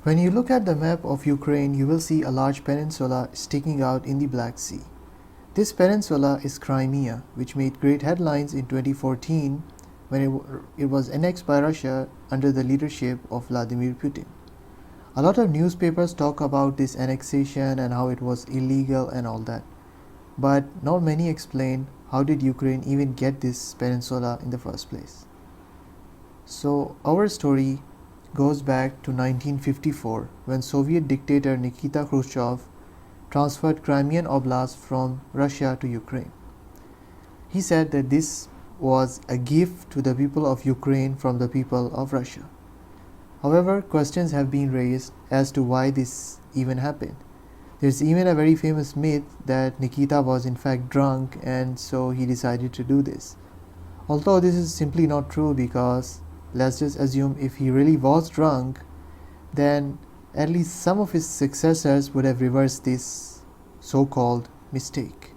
When you look at the map of Ukraine, you will see a large peninsula sticking out in the Black Sea. This peninsula is Crimea, which made great headlines in 2014 when it was annexed by Russia under the leadership of Vladimir Putin. A lot of newspapers talk about this annexation and how it was illegal and all that. But not many explain how did Ukraine even get this peninsula in the first place. So our story goes back to 1954 when Soviet dictator Nikita Khrushchev transferred Crimean Oblast from Russia to Ukraine. He said that this was a gift to the people of Ukraine from the people of Russia. However, questions have been raised as to why this even happened. There's even a very famous myth that Nikita was in fact drunk and so he decided to do this. Although this is simply not true, because let's just assume if he really was drunk, then at least some of his successors would have reversed this so-called mistake.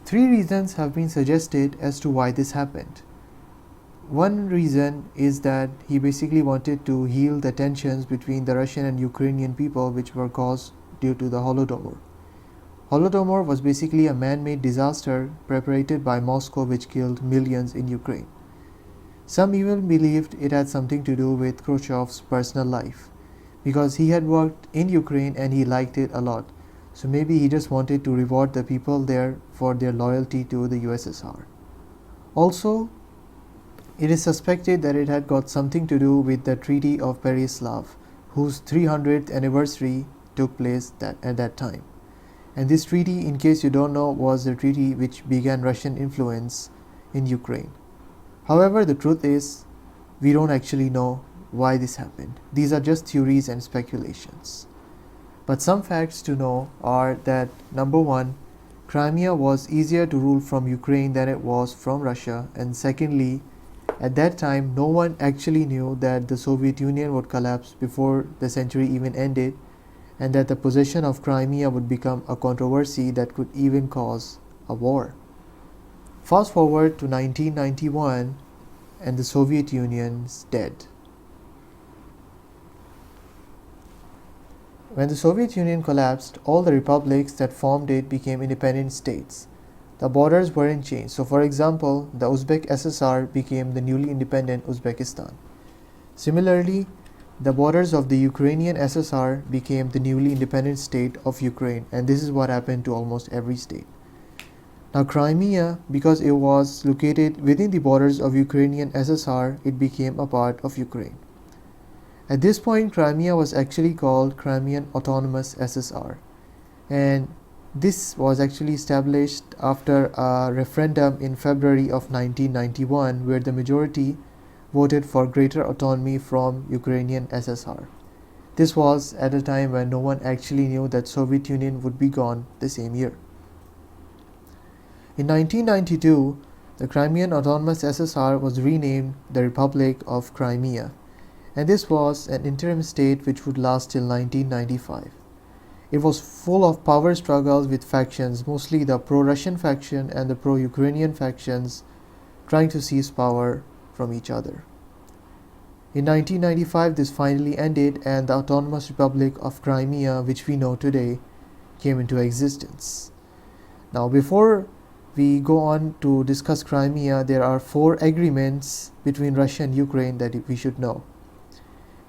Three reasons have been suggested as to why this happened. One reason is that he basically wanted to heal the tensions between the Russian and Ukrainian people which were caused due to the Holodomor. Holodomor was basically a man-made disaster perpetrated by Moscow which killed millions in Ukraine. Some even believed it had something to do with Khrushchev's personal life, because he had worked in Ukraine and he liked it a lot. So maybe he just wanted to reward the people there for their loyalty to the USSR. Also, it is suspected that it had got something to do with the Treaty of Pereyaslav, whose 300th anniversary took place at that time. And this treaty, in case you don't know, was the treaty which began Russian influence in Ukraine. However, the truth is, we don't actually know why this happened. These are just theories and speculations. But some facts to know are that, number one, Crimea was easier to rule from Ukraine than it was from Russia, and secondly, at that time no one actually knew that the Soviet Union would collapse before the century even ended, and that the possession of Crimea would become a controversy that could even cause a war. Fast forward to 1991 and the Soviet Union's dead. When the Soviet Union collapsed, all the republics that formed it became independent states. The borders weren't changed. So for example, the Uzbek SSR became the newly independent Uzbekistan. Similarly, the borders of the Ukrainian SSR became the newly independent state of Ukraine, and this is what happened to almost every state. Now Crimea, because it was located within the borders of Ukrainian SSR, it became a part of Ukraine. At this point, Crimea was actually called Crimean Autonomous SSR, and this was actually established after a referendum in February of 1991 where the majority voted for greater autonomy from Ukrainian SSR. This was at a time when no one actually knew that Soviet Union would be gone the same year. In 1992, the Crimean Autonomous SSR was renamed the Republic of Crimea, and this was an interim state which would last till 1995. It was full of power struggles with factions, mostly the pro-Russian faction and the pro-Ukrainian factions, trying to seize power from each other. In 1995, this finally ended and the Autonomous Republic of Crimea, which we know today, came into existence. Now, before we go on to discuss Crimea, there are 4 agreements between Russia and Ukraine that we should know.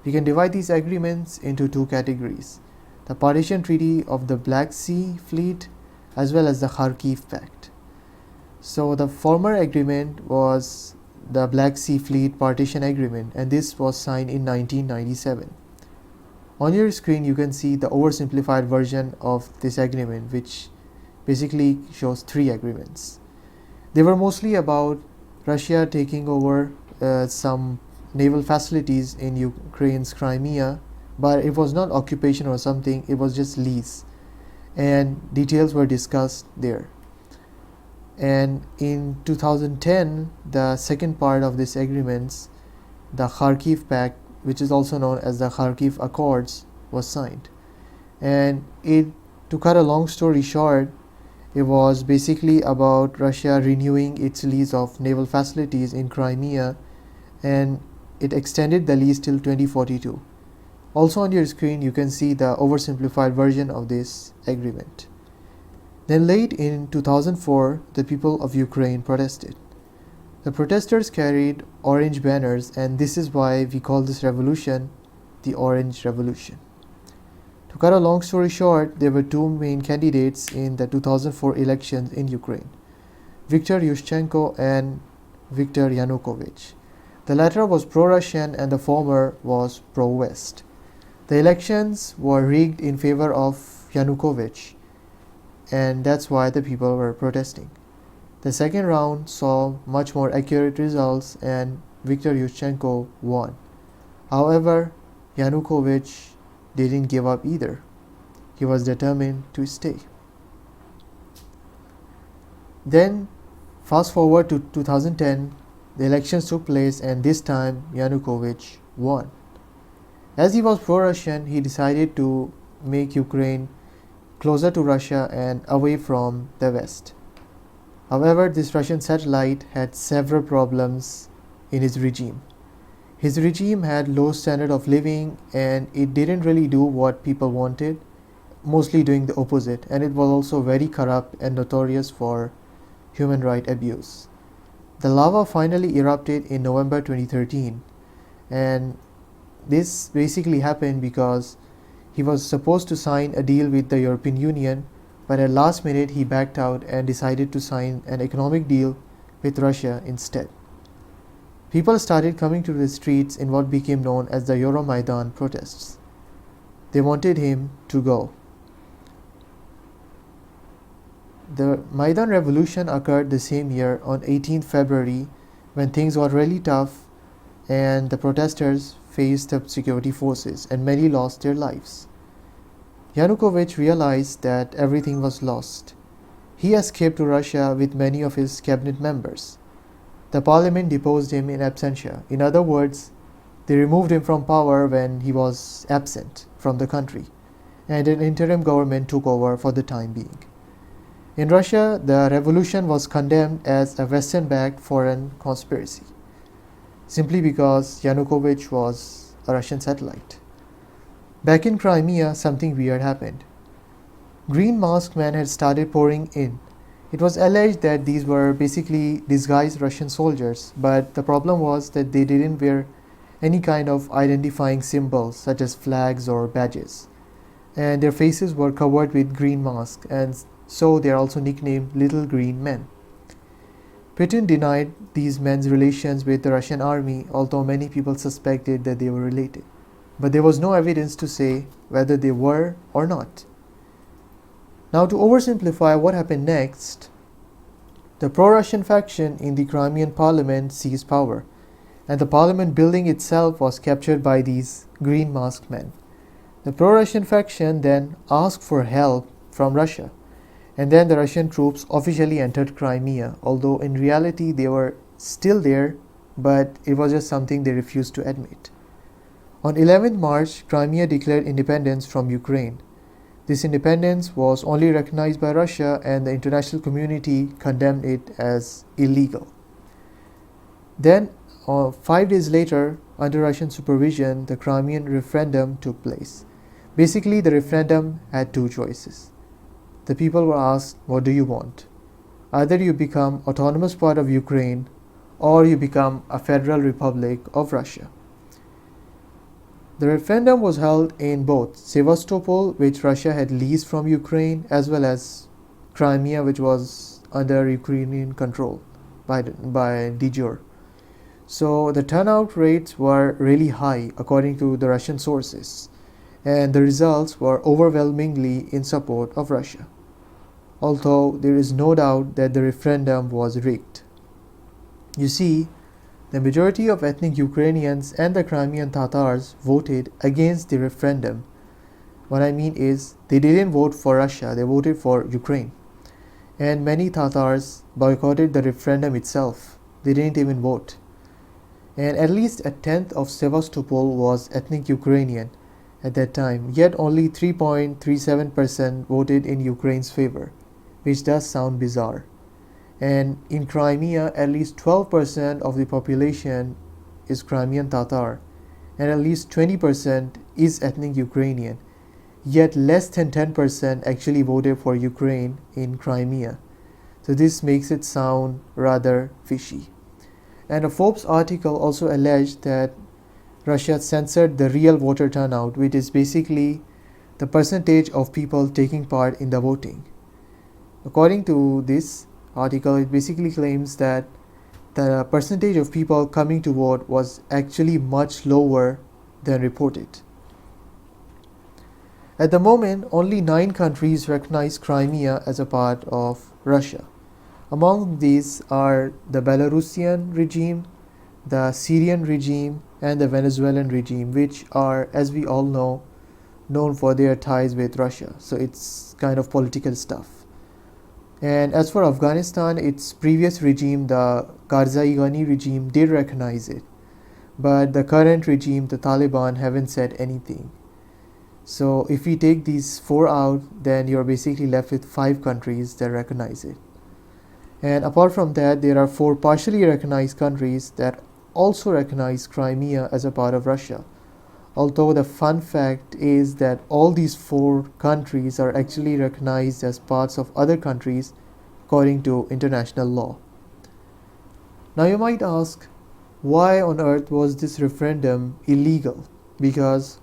We can divide these agreements into 2 categories: the Partition Treaty of the Black Sea Fleet as well as the Kharkiv Pact. So the former agreement was the Black Sea Fleet Partition Agreement, and this was signed in 1997. On your screen you can see the oversimplified version of this agreement, which basically shows 3 agreements. They were mostly about Russia taking over some naval facilities in Ukraine's Crimea, but it was not occupation or something, it was just lease, and details were discussed there. And in 2010, the second part of this agreements, the Kharkiv Pact, which is also known as the Kharkiv Accords, was signed. And to cut a long story short, it was basically about Russia renewing its lease of naval facilities in Crimea, and it extended the lease till 2042. Also on your screen you can see the oversimplified version of this agreement. Then late in 2004, the people of Ukraine protested. The protesters carried orange banners, and this is why we call this revolution the Orange Revolution. To cut a long story short, there were two main candidates in the 2004 elections in Ukraine, Viktor Yushchenko and Viktor Yanukovych. The latter was pro-Russian and the former was pro-West. The elections were rigged in favor of Yanukovych, and that's why the people were protesting. The second round saw much more accurate results and Viktor Yushchenko won. However, Yanukovych didn't give up either. He was determined to stay. Then, fast forward to 2010, the elections took place and this time Yanukovych won. As he was pro-Russian, he decided to make Ukraine closer to Russia and away from the West. However, this Russian satellite had several problems in his regime. His regime had low standard of living and it didn't really do what people wanted, mostly doing the opposite, and it was also very corrupt and notorious for human rights abuse. The lava finally erupted in November 2013, and this basically happened because he was supposed to sign a deal with the European Union, but at last minute he backed out and decided to sign an economic deal with Russia instead. People started coming to the streets in what became known as the Euromaidan protests. They wanted him to go. The Maidan revolution occurred the same year on 18th February when things got really tough and the protesters faced the security forces and many lost their lives. Yanukovych realized that everything was lost. He escaped to Russia with many of his cabinet members. The parliament deposed him in absentia. In other words, they removed him from power when he was absent from the country, and an interim government took over for the time being. In Russia, the revolution was condemned as a Western-backed foreign conspiracy, simply because Yanukovych was a Russian satellite. Back in Crimea, something weird happened. Green masked men had started pouring in. It was alleged that these were basically disguised Russian soldiers, but the problem was that they didn't wear any kind of identifying symbols such as flags or badges, and their faces were covered with green masks, and so they are also nicknamed Little Green Men. Putin denied these men's relations with the Russian army, although many people suspected that they were related. But there was no evidence to say whether they were or not. Now, to oversimplify what happened next, the pro-Russian faction in the Crimean parliament seized power, and the parliament building itself was captured by these green masked men. The pro-Russian faction then asked for help from Russia, and then the Russian troops officially entered Crimea, although in reality they were still there, but it was just something they refused to admit. On 11th March, Crimea declared independence from Ukraine. This independence was only recognized by Russia, and the international community condemned it as illegal. Then, 5 days later, under Russian supervision, the Crimean referendum took place. Basically, the referendum had two choices. The people were asked, what do you want? Either you become autonomous part of Ukraine or you become a federal republic of Russia. The referendum was held in both Sevastopol, which Russia had leased from Ukraine, as well as Crimea, which was under Ukrainian control by de jure. So the turnout rates were really high according to the Russian sources, and the results were overwhelmingly in support of Russia, although there is no doubt that the referendum was rigged. You see, the majority of ethnic Ukrainians and the Crimean Tatars voted against the referendum. What I mean is, they didn't vote for Russia, they voted for Ukraine. And many Tatars boycotted the referendum itself. They didn't even vote. And at least a tenth of Sevastopol was ethnic Ukrainian at that time, yet only 3.37% voted in Ukraine's favor, which does sound bizarre. And in Crimea, at least 12% of the population is Crimean Tatar, and at least 20% is ethnic Ukrainian, yet less than 10% actually voted for Ukraine in Crimea. So this makes it sound rather fishy. And a Forbes article also alleged that Russia censored the real voter turnout, which is basically the percentage of people taking part in the voting. According to this article, it basically claims that the percentage of people coming to vote was actually much lower than reported. At the moment, only 9 countries recognize Crimea as a part of Russia. Among these are the Belarusian regime, the Syrian regime, and the Venezuelan regime, which are, as we all know, known for their ties with Russia. So it's kind of political stuff. And as for Afghanistan, its previous regime, the Karzai Ghani regime, did recognize it. But the current regime, the Taliban, haven't said anything. So if we take these 4 out, then you're basically left with 5 countries that recognize it. And apart from that, there are 4 partially recognized countries that also recognize Crimea as a part of Russia. Although the fun fact is that all these 4 countries are actually recognized as parts of other countries according to international law. Now you might ask, why on earth was this referendum illegal? Because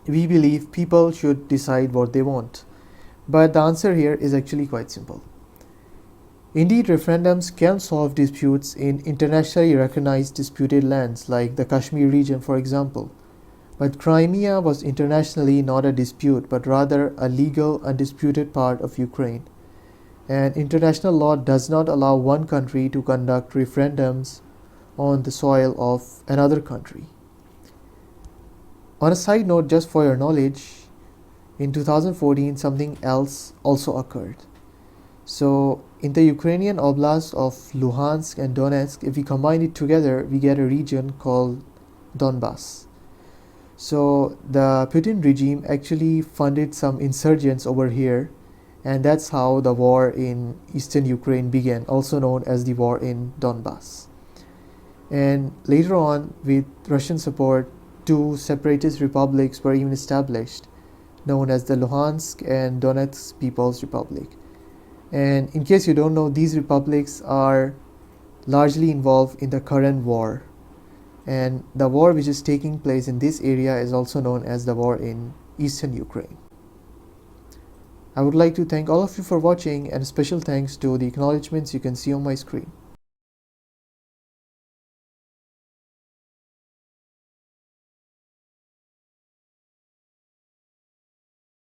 we believe people should decide what they want. But the answer here is actually quite simple. Indeed, referendums can solve disputes in internationally recognized disputed lands like the Kashmir region, for example. But Crimea was internationally not a dispute, but rather a legal, undisputed part of Ukraine. And international law does not allow one country to conduct referendums on the soil of another country. On a side note, just for your knowledge, in 2014 something else also occurred. So in the Ukrainian oblast of Luhansk and Donetsk, if we combine it together, we get a region called Donbass. So the Putin regime actually funded some insurgents over here, and that's how the war in eastern Ukraine began, also known as the war in Donbass. And later on, with Russian support, 2 separatist republics were even established, known as the Luhansk and Donetsk People's Republic. And in case you don't know, these republics are largely involved in the current war. And the war which is taking place in this area is also known as the war in eastern Ukraine. I would like to thank all of you for watching, and special thanks to the acknowledgements you can see on my screen.